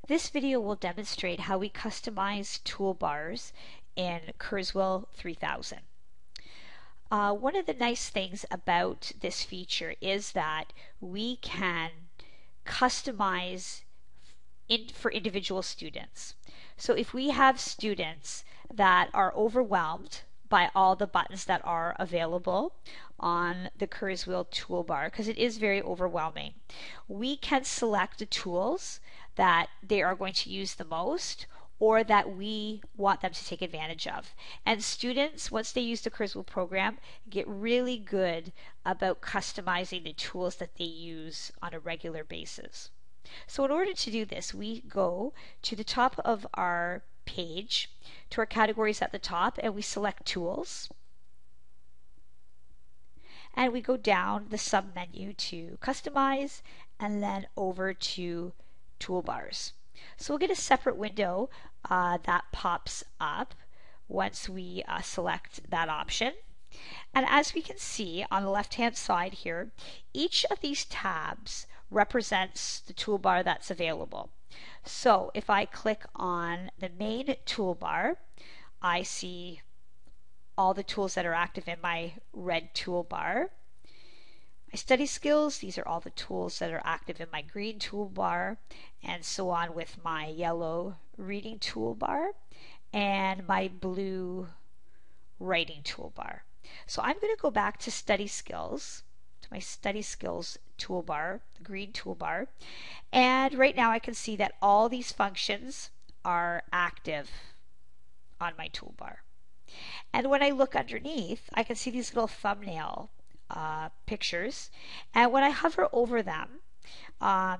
This video will demonstrate how we customize toolbars in Kurzweil 3000. One of the nice things about this feature is that we can customize for individual students. So if we have students that are overwhelmed by all the buttons that are available on the Kurzweil toolbar, because it is very overwhelming, we can select the tools that they are going to use the most or that we want them to take advantage of. And students, once they use the Kurzweil program, get really good about customizing the tools that they use on a regular basis. So in order to do this, we go to the top of our page, to our categories at the top, and we select Tools. And we go down the sub-menu to Customize, and then over to Toolbars. So we'll get a separate window that pops up once we select that option. And as we can see on the left-hand side here, each of these tabs represents the toolbar that's available. So if I click on the main toolbar, I see all the tools that are active in my red toolbar. My study skills, these are all the tools that are active in my green toolbar, and so on with my yellow reading toolbar and my blue writing toolbar. So I'm going to go back to study skills, to my study skills toolbar, the green toolbar, and right now I can see that all these functions are active on my toolbar. And when I look underneath, I can see these little thumbnail pictures, and when I hover over them,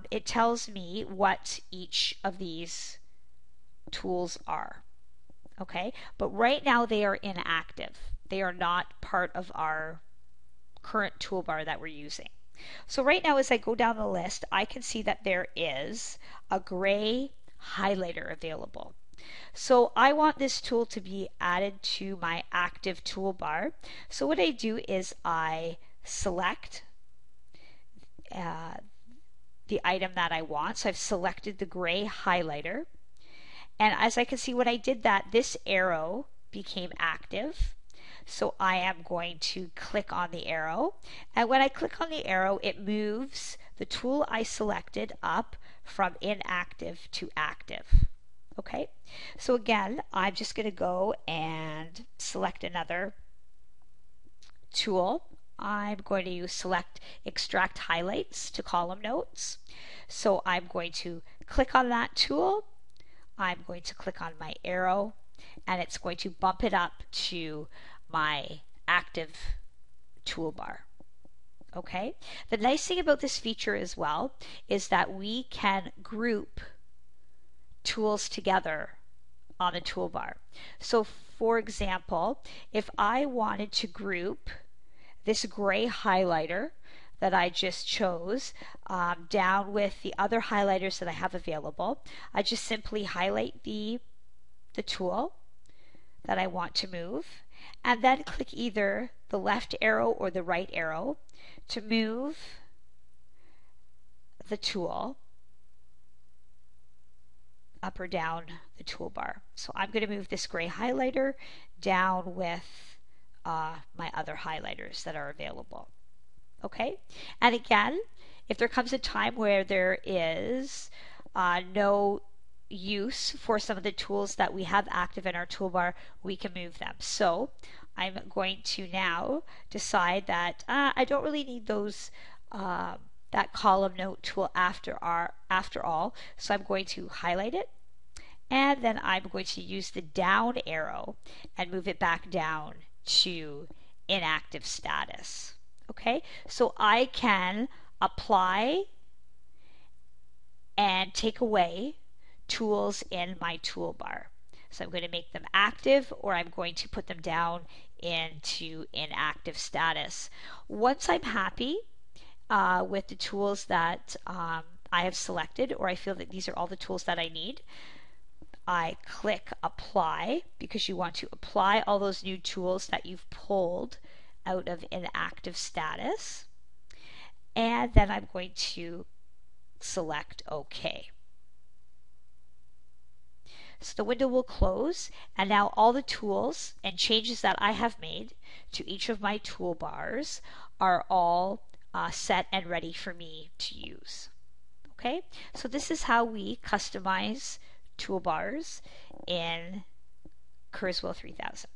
it tells me what each of these tools are. Okay, but right now they are inactive. They are not part of our current toolbar that we're using. So right now, as I go down the list, I can see that there is a gray highlighter available. So I want this tool to be added to my active toolbar. So what I do is I select the item that I want. So I've selected the gray highlighter. And as I can see, when I did that, this arrow became active. So I am going to click on the arrow. And when I click on the arrow, it moves the tool I selected up from inactive to active. Okay, so again, I'm just going to go and select another tool. I'm going to select Extract Highlights to column notes. So I'm going to click on that tool. I'm going to click on my arrow, and it's going to bump it up to my active toolbar. Okay, the nice thing about this feature as well is that we can group tools together on the toolbar. So for example, if I wanted to group this gray highlighter that I just chose down with the other highlighters that I have available, I just simply highlight the tool that I want to move, and then click either the left arrow or the right arrow to move the tool up or down the toolbar. So I'm going to move this gray highlighter down with my other highlighters that are available. Okay, and again, if there comes a time where there is no use for some of the tools that we have active in our toolbar, we can move them. So I'm going to now decide that I don't really need those that column note tool after all. So I'm going to highlight it, and then I'm going to use the down arrow and move it back down to inactive status. Okay, so I can apply and take away tools in my toolbar. So I'm going to make them active, or I'm going to put them down into inactive status. Once I'm happy with the tools that I have selected, or I feel that these are all the tools that I need, I click Apply, because you want to apply all those new tools that you've pulled out of inactive status. And then I'm going to select OK. So the window will close, and now all the tools and changes that I have made to each of my toolbars are all set and ready for me to use. Okay, so this is how we customize toolbars in Kurzweil 3000.